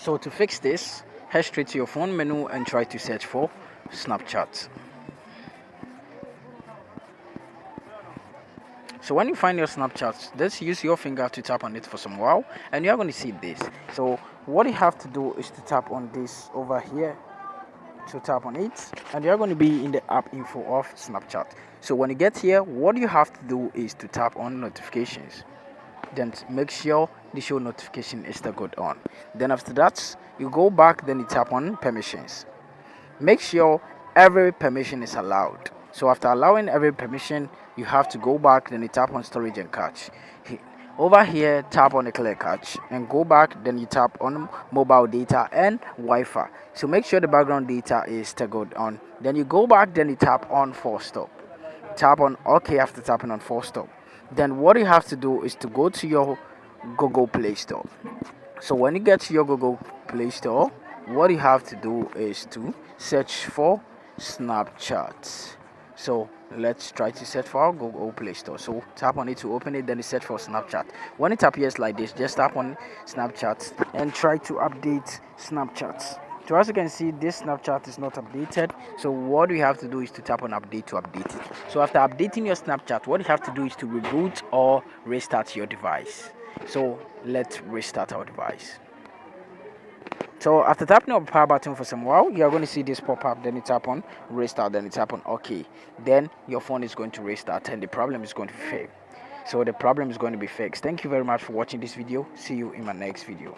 So to fix this, head straight to your phone menu and try to search for Snapchat. So when you find your Snapchat, just use your finger to tap on it for some while and you're going to see this. So what you have to do is to tap on this over here, to tap on it, and you're going to be in the app info of Snapchat. So when you get here, what you have to do is to tap on notifications. Then make sure the show notification is still good on. Then after that, you go back, then you tap on permissions. Make sure every permission is allowed. So after allowing every permission, you have to go back, then you tap on storage and cache. Over here, tap on the clear cache and go back, then you tap on mobile data and Wi-Fi. So make sure the background data is still good on. Then you go back, then you tap on force stop. Tap on OK after tapping on force stop. Then what you have to do is to go to your Google Play Store. So when you get to your Google Play Store, what you have to do is to search for Snapchat. So let's try to search for our Google Play Store. So tap on it to open it, then you search for Snapchat. When it appears like this, just tap on Snapchat and try to update Snapchat. So as you can see, this Snapchat is not updated. So what we have to do is to tap on update to update it. So after updating your Snapchat, what you have to do is to reboot or restart your device. So let's restart our device. So after tapping on the power button for some while, you are going to see this pop up. Then you tap on restart. Then you tap on OK. Then your phone is going to restart and the problem is going to fail. So the problem is going to be fixed. Thank you very much for watching this video. See you in my next video.